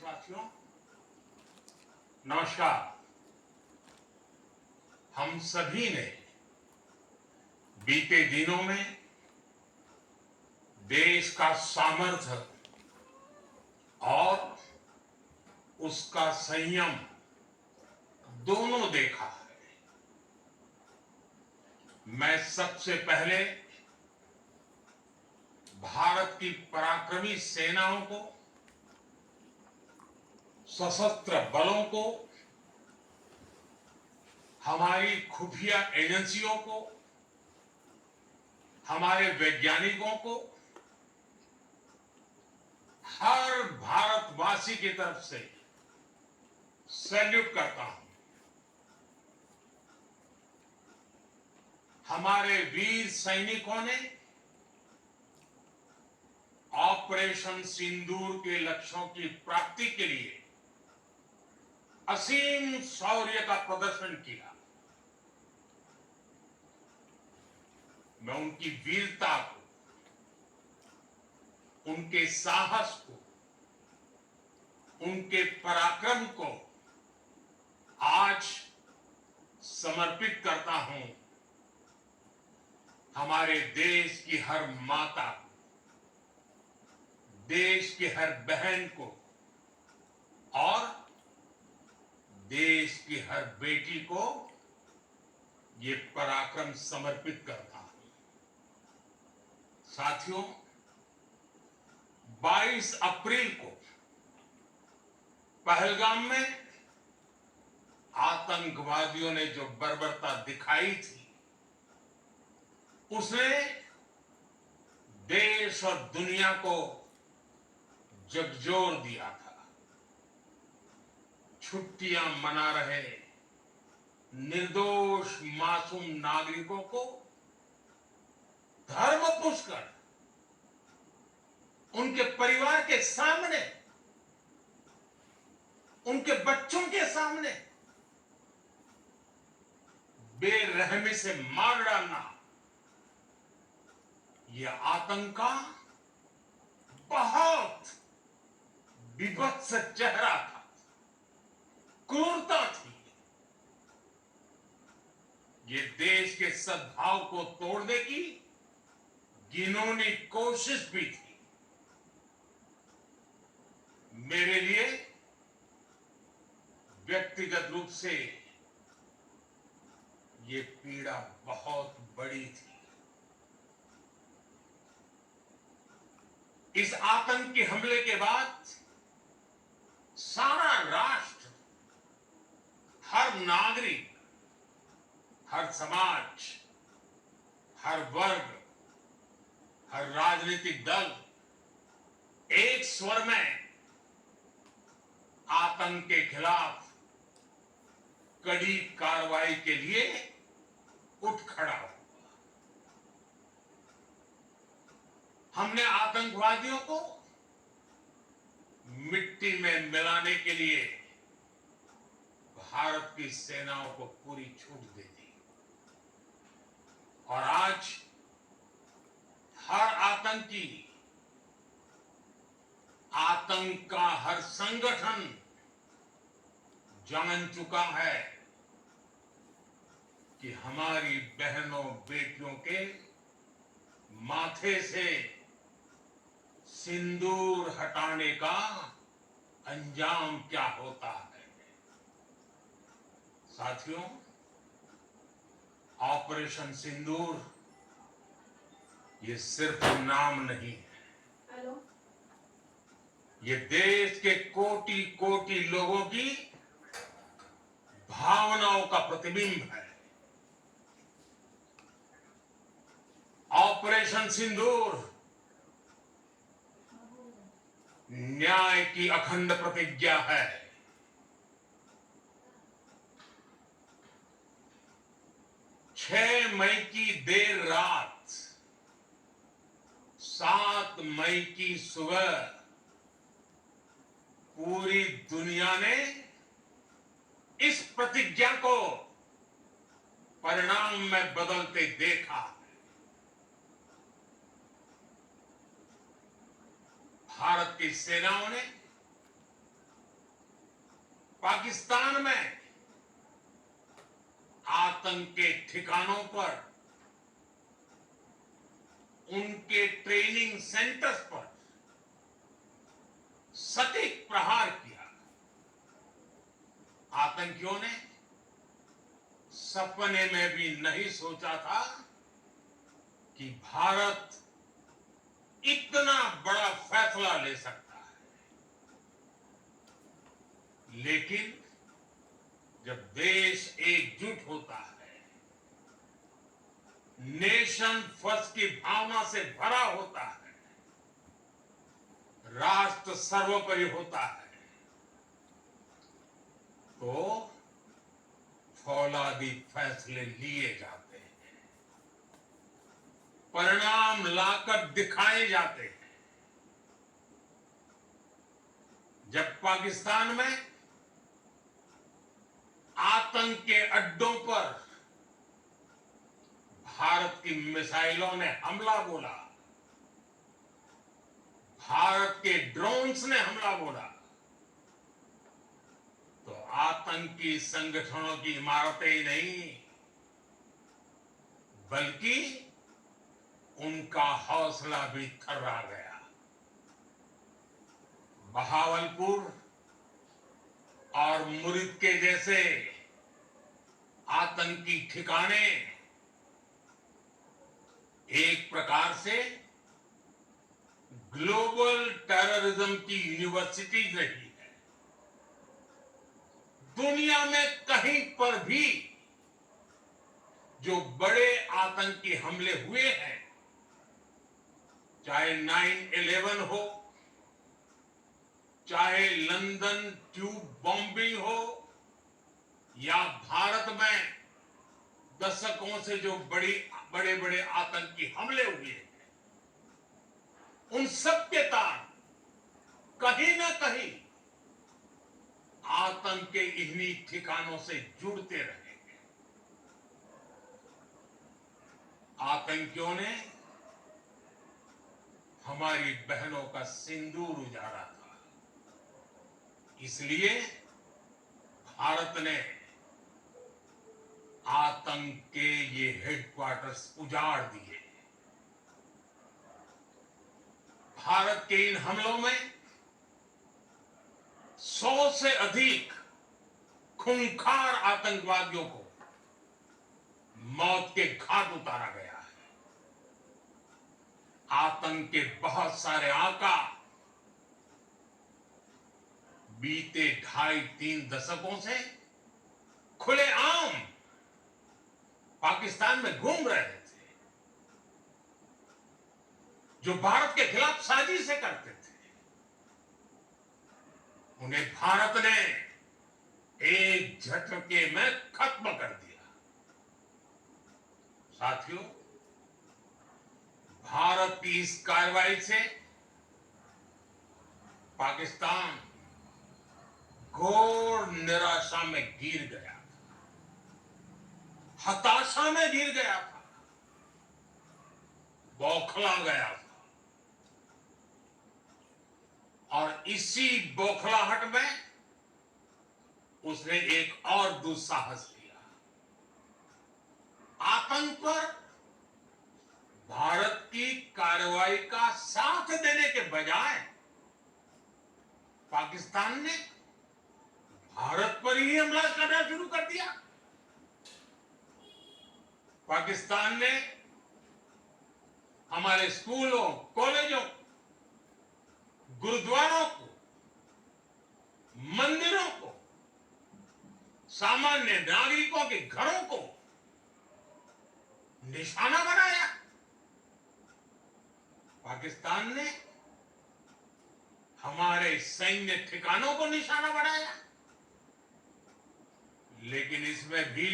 देशवासियों, नमस्कार। हम सभी ने बीते दिनों में देश का सामर्थ्य और उसका संयम दोनों देखा है। मैं सबसे पहले भारत की पराक्रमी सेनाओं को, सशस्त्र बलों को, हमारी खुफिया एजेंसियों को, हमारे वैज्ञानिकों को, हर भारतवासी की तरफ से सैल्यूट करता हूं। हमारे वीर सैनिकों ने ऑपरेशन सिंदूर के लक्ष्यों की प्राप्ति के लिए असीम शौर्य का प्रदर्शन किया। मैं उनकी वीरता को, उनके साहस को, उनके पराक्रम को आज समर्पित करता हूं हमारे देश की हर माता को, देश की हर बहन को और देश की हर बेटी को ये पराक्रम समर्पित करता हूं। साथियों, 22 अप्रैल को पहलगाम में आतंकवादियों ने जो बर्बरता दिखाई थी, उसने देश और दुनिया को झकझोर दिया था। छुट्टियां मना रहे निर्दोष मासूम नागरिकों को धर्म पुष्कर उनके परिवार के सामने, उनके बच्चों के सामने बेरहमी से मार डालना, यह आतंक का बहुत विभत्स चेहरा था, क्रूरता थी। ये देश के सद्भाव को तोड़ने की घिनौनी कोशिश भी थी। मेरे लिए व्यक्तिगत रूप से ये पीड़ा बहुत बड़ी थी। इस आतंकी हमले के बाद सारा राष्ट्र, हर नागरिक, हर समाज, हर वर्ग, हर राजनीतिक दल एक स्वर में आतंक के खिलाफ कड़ी कार्रवाई के लिए उठ खड़ा हुआ। हमने आतंकवादियों को मिट्टी में मिलाने के लिए भारत की सेनाओं को पूरी छूट दे दी और आज हर आतंकी, आतंक का हर संगठन जान चुका है कि हमारी बहनों बेटियों के माथे से सिंदूर हटाने का अंजाम क्या होता है। साथियों, ऑपरेशन सिंदूर ये सिर्फ नाम नहीं है, ये देश के कोटि कोटि लोगों की भावनाओं का प्रतिबिंब है। ऑपरेशन सिंदूर न्याय की अखंड प्रतिज्ञा है। 6 मई की देर रात, 7 मई की सुबह पूरी दुनिया ने इस प्रतिज्ञा को परिणाम में बदलते देखा। भारत की सेनाओं ने पाकिस्तान में आतंक के ठिकानों पर, उनके ट्रेनिंग सेंटर्स पर सटीक प्रहार किया। आतंकियों ने सपने में भी नहीं सोचा था कि भारत इतना बड़ा फैसला ले सकता है। लेकिन जब देश एकजुट होता है, नेशन फर्स्ट की भावना से भरा होता है, राष्ट्र सर्वोपरि होता है, तो फौलादी फैसले लिए जाते हैं, परिणाम लाकर दिखाए जाते हैं। जब पाकिस्तान में आतंक के अड्डों पर भारत की मिसाइलों ने हमला बोला, भारत के ड्रोन्स ने हमला बोला, तो आतंकी संगठनों की इमारतें ही नहीं, बल्कि उनका हौसला भी थर्रा गया। बहावलपुर और मुरिद के जैसे आतंकी ठिकाने एक प्रकार से ग्लोबल टेररिज्म की यूनिवर्सिटी रही है। दुनिया में कहीं पर भी जो बड़े आतंकी हमले हुए हैं, चाहे 9/11 हो, चाहे लंदन ट्यूब बॉम्बिंग हो, या भारत में दशकों से जो बड़े बड़े आतंकी हमले हुए हैं, उन सब के तार कहीं ना कहीं आतंक के इन्हीं ठिकानों से जुड़ते रहेंगे। आतंकियों ने हमारी बहनों का सिंदूर उजाड़ा था, इसलिए भारत ने आतंक के ये हेडक्वार्टर्स उजाड़ दिए। भारत के इन हमलों में 100 से अधिक खूंखार आतंकवादियों को मौत के घाट उतारा गया है। आतंक के बहुत सारे आका बीते 2.5-3 दशकों से खुलेआम पाकिस्तान में घूम रहे थे, जो भारत के खिलाफ साजिशें करते थे। उन्हें भारत ने एक झटके में खत्म कर दिया। साथियों, भारत की इस कार्रवाई से पाकिस्तान घोर निराशा में गिर गया, हताशा में गिर गया था, बौखला गया था। और इसी बौखलाहट में उसने एक और दुस्साहस किया। आतंक पर भारत की कार्रवाई का साथ देने के बजाय पाकिस्तान ने भारत पर ही हमला करना शुरू कर दिया। पाकिस्तान ने हमारे स्कूलों, कॉलेजों, गुरुद्वारों को, मंदिरों को, सामान्य नागरिकों के घरों को निशाना बनाया। पाकिस्तान ने हमारे सैन्य ठिकानों को निशाना बनाया। लेकिन इसमें भी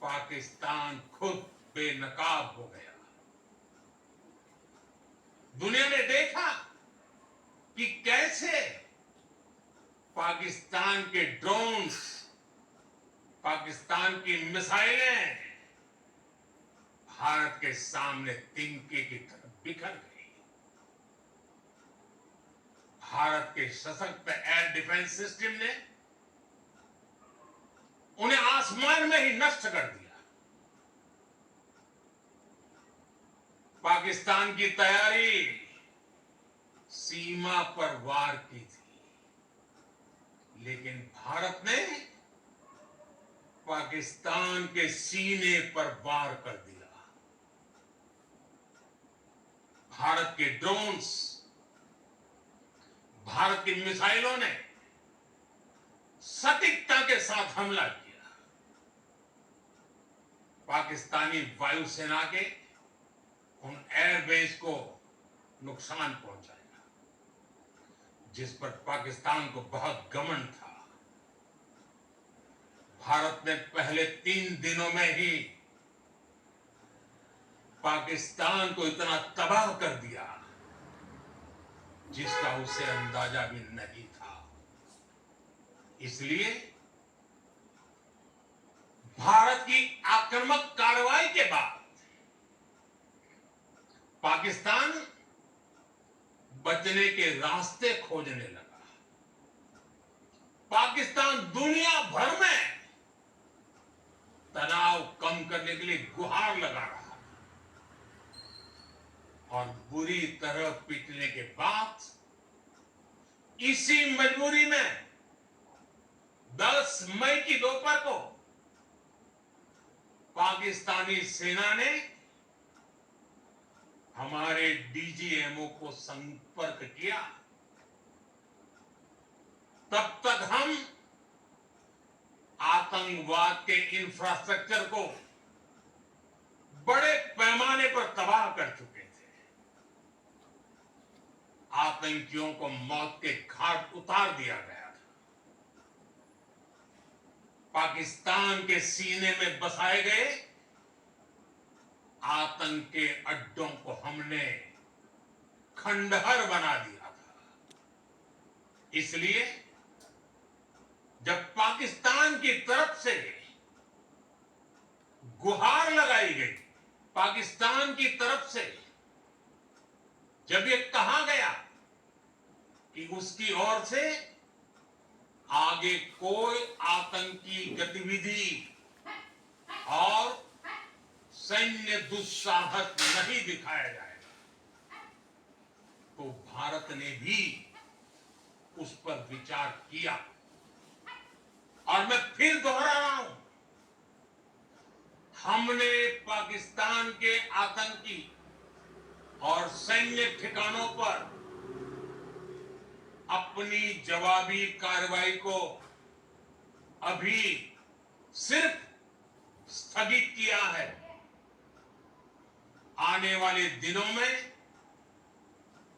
पाकिस्तान खुद बेनकाब हो गया। दुनिया ने देखा कि कैसे पाकिस्तान के ड्रोन्स, पाकिस्तान की मिसाइलें भारत के सामने तिनके की तरफ बिखर गई। भारत के सशक्त एयर डिफेंस सिस्टम ने उन्हें आसमान में ही नष्ट कर दिया। पाकिस्तान की तैयारी सीमा पर वार की थी, लेकिन भारत ने पाकिस्तान के सीने पर वार कर दिया। भारत के ड्रोन्स, भारत की मिसाइलों ने सटीकता के साथ हमला किया। पाकिस्तानी वायुसेना के उन एयरबेस को नुकसान पहुंचाया, जिस पर पाकिस्तान को बहुत घमंड था। भारत ने पहले 3 दिनों में ही पाकिस्तान को इतना तबाह कर दिया जिसका उसे अंदाजा भी नहीं था। इसलिए भारत की आक्रामक कार्रवाई के बाद पाकिस्तान बचने के रास्ते खोजने लगा। पाकिस्तान दुनिया भर में तनाव कम करने के लिए गुहार लगा रहा और बुरी तरह पीटने के बाद इसी मजबूरी में 10 मई की दोपहर को पाकिस्तानी सेना ने हमारे डीजीएमओ को संपर्क किया। तब तक हम आतंकवाद के इंफ्रास्ट्रक्चर को बड़े पैमाने पर तबाह कर चुके थे। आतंकियों को मौत के घाट उतार दिया गया था। पाकिस्तान के सीने में बसाए गए आतंक के अड्डों को हमने खंडहर बना दिया था। इसलिए जब पाकिस्तान की तरफ से गुहार लगाई गई, पाकिस्तान की तरफ से जब ये कहा गया कि उसकी ओर से आगे कोई आतंकी गतिविधि और सैन्य दुस्साहस नहीं दिखाया जाएगा, तो भारत ने भी उस पर विचार किया। और मैं फिर दोहरा रहा हूं, हमने पाकिस्तान के आतंकी और सैन्य ठिकानों पर अपनी जवाबी कार्रवाई को अभी सिर्फ स्थगित किया है। आने वाले दिनों में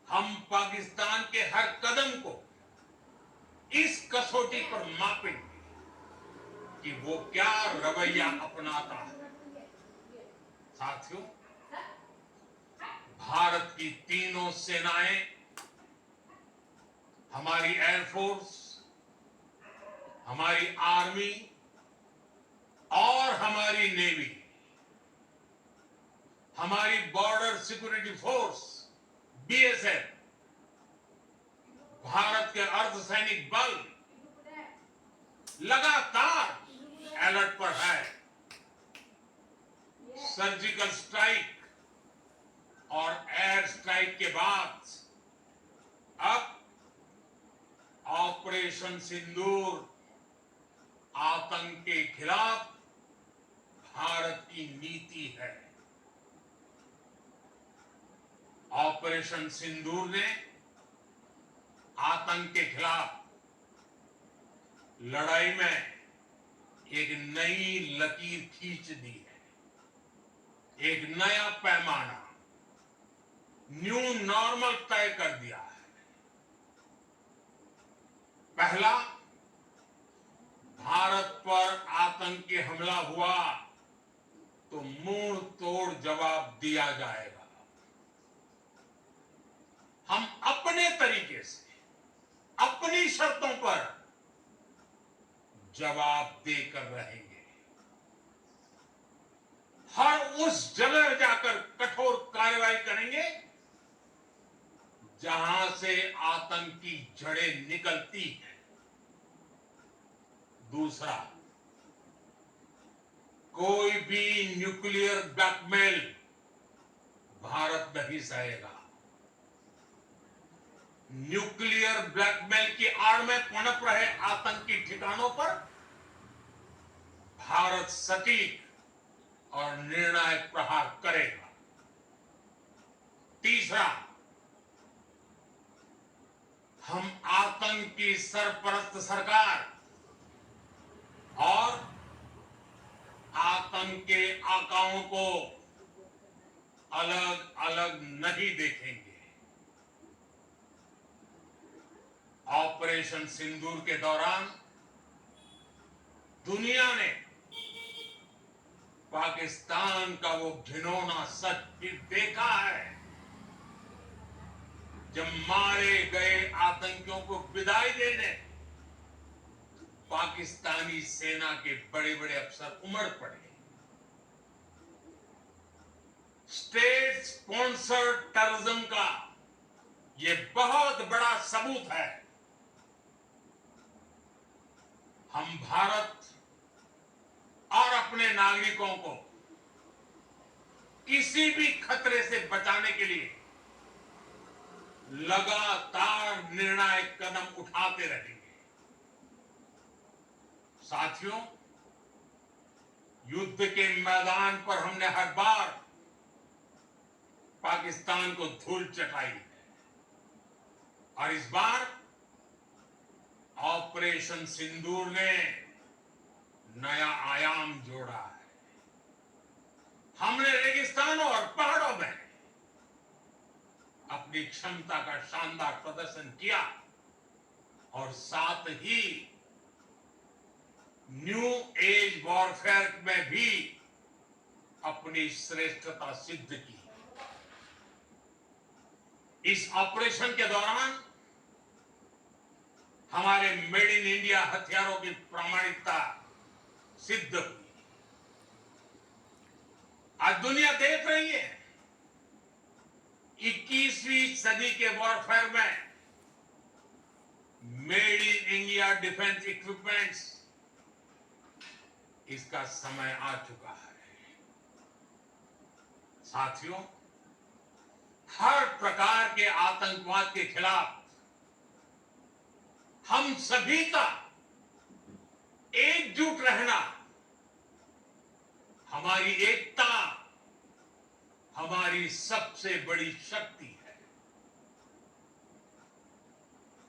हम पाकिस्तान के हर कदम को इस कसौटी पर मापेंगे कि वो क्या रवैया अपनाता है। साथियों, भारत की तीनों सेनाएं, हमारी एयरफोर्स, हमारी आर्मी और हमारी नेवी, हमारी border security force BSF, Bharat के अर्धसैनिक बल लगातार अलर्ट पर है। सर्जिकल स्ट्राइक और एयर स्ट्राइक के बाद अब ऑपरेशन सिंदूर आतंक के खिलाफ भारत की नीति है। ऑपरेशन सिंदूर ने आतंक के खिलाफ लड़ाई में एक नई लकीर खींच दी है। एक नया पैमाना, न्यू नॉर्मल तय कर दिया है। पहला, भारत पर आतंकी हमला हुआ तो मुंह तोड़ जवाब दिया जाएगा। हम अपने तरीके से, अपनी शर्तों पर जवाब देकर रहेंगे। हर उस जगह जाकर कठोर कार्रवाई करेंगे जहां से आतंक की जड़ें निकलती हैं। दूसरा, कोई भी न्यूक्लियर ब्लैकमेल भारत नहीं सहेगा। न्यूक्लियर ब्लैकमेल की आड़ में पनप रहे आतंकी ठिकानों पर भारत सटीक और निर्णायक प्रहार करेगा। तीसरा, हम आतंक की सरपरस्त सरकार और आतंक के आकाओं को अलग अलग नहीं देखेंगे। ऑपरेशन सिंदूर के दौरान दुनिया ने पाकिस्तान का वो घिनौना सच फिर देखा है, जब मारे गए आतंकियों को विदाई देने पाकिस्तानी सेना के बड़े बड़े अफसर उमड़ पड़े। स्टेट स्पॉन्सर्ड टेररिज्म का यह बहुत बड़ा सबूत है। हम भारत और अपने नागरिकों को किसी भी खतरे से बचाने के लिए लगातार निर्णायक कदम उठाते रहेंगे। साथियों, युद्ध के मैदान पर हमने हर बार पाकिस्तान को धूल चटाई है और इस बार ऑपरेशन सिंदूर ने नया आयाम जोड़ा है। हमने रेगिस्तानों और पहाड़ों में अपनी क्षमता का शानदार प्रदर्शन किया और साथ ही न्यू एज वॉरफेयर में भी अपनी श्रेष्ठता सिद्ध की। इस ऑपरेशन के दौरान हमारे मेड इन इंडिया हथियारों की प्रामाणिकता सिद्ध हुई। आज दुनिया देख रही है 21वीं सदी के वॉरफेयर में made in India defence equipments, इसका समय आ चुका है। साथियों, हर प्रकार के आतंकवाद के खिलाफ हम सभी का एकजुट रहना, हमारी एकता हमारी सबसे बड़ी शक्ति है।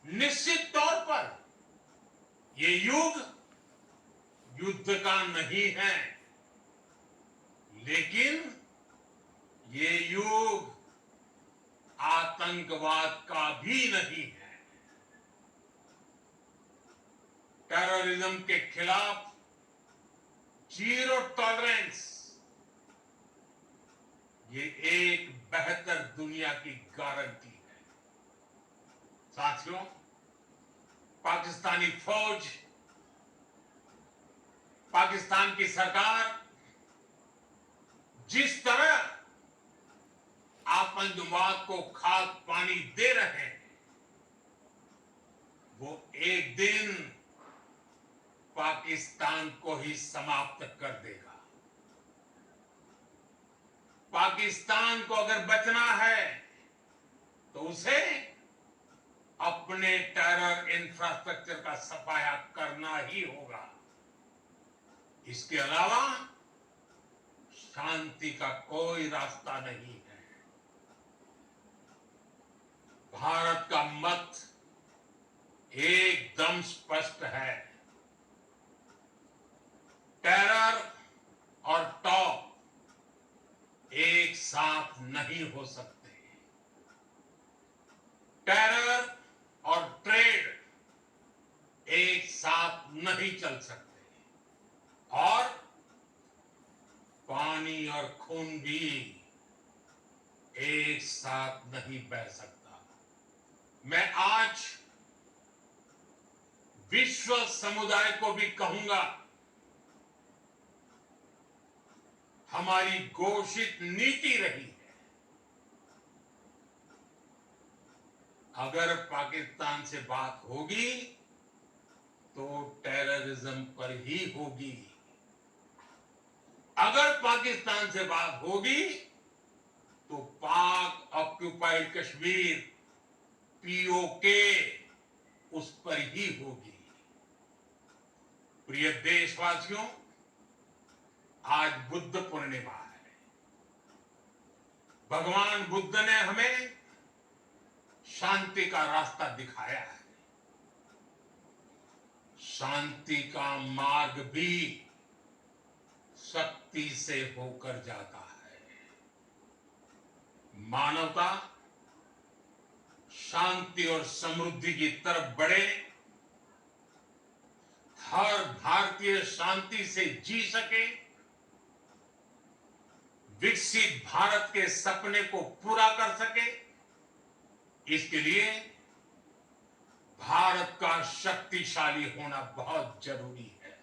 निश्चित तौर पर यह युद्ध का नहीं है, लेकिन ये युग आतंकवाद का भी नहीं है। टेररिज्म के खिलाफ जीरो टॉलरेंस, ये एक बेहतर दुनिया की गारंटी है। साथियों, पाकिस्तानी फौज, पाकिस्तान की सरकार जिस तरह आतंकवाद को खाद पानी दे रहे हैं, वो एक दिन पाकिस्तान को ही समाप्त कर देगा। पाकिस्तान को अगर बचना है तो उसे अपने टेरर इंफ्रास्ट्रक्चर का सफाया करना ही होगा। इसके अलावा शांति का कोई रास्ता नहीं है। भारत का मत एकदम स्पष्ट है। टेरर और टॉप एक साथ नहीं हो सकते। टेरर और ट्रेड एक साथ नहीं चल सकते और पानी और खून भी एक साथ नहीं बह सकता। मैं आज विश्व समुदाय को भी कहूंगा, हमारी घोषित नीति रही है अगर पाकिस्तान से बात होगी तो टेररिज्म पर ही होगी। अगर पाकिस्तान से बात होगी तो पाक ऑक्युपाइड कश्मीर पीओके उस पर ही होगी। प्रिय देशवासियों, आज बुद्ध पूर्णिमा है। भगवान बुद्ध ने हमें शांति का रास्ता दिखाया है। शांति का मार्ग भी शक्ति से होकर जाता है। मानवता शांति और समृद्धि की तरफ बढ़े, हर भारतीय शांति से जी सके, विकसित भारत के सपने को पूरा कर सके, इसके लिए भारत का शक्तिशाली होना बहुत जरूरी है।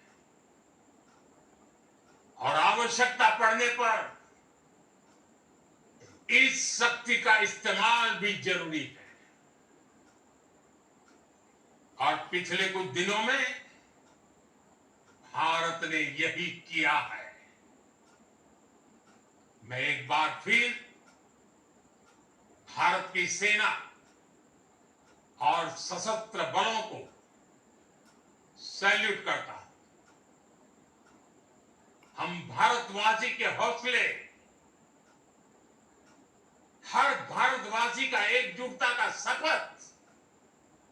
और आवश्यकता पड़ने पर इस शक्ति का इस्तेमाल भी जरूरी है। और पिछले कुछ दिनों में भारत ने यही किया है। मैं एक बार फिर भारत की सेना और सशस्त्र बलों को सैल्यूट करता हूं। हम भारतवासी के हौसले, हर भारतवासी का एकजुटता का शपथ,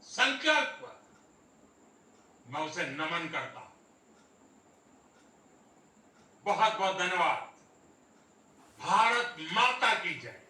संकल्प, मैं उसे नमन करता हूं। बहुत बहुत धन्यवाद। भारत माता की जय।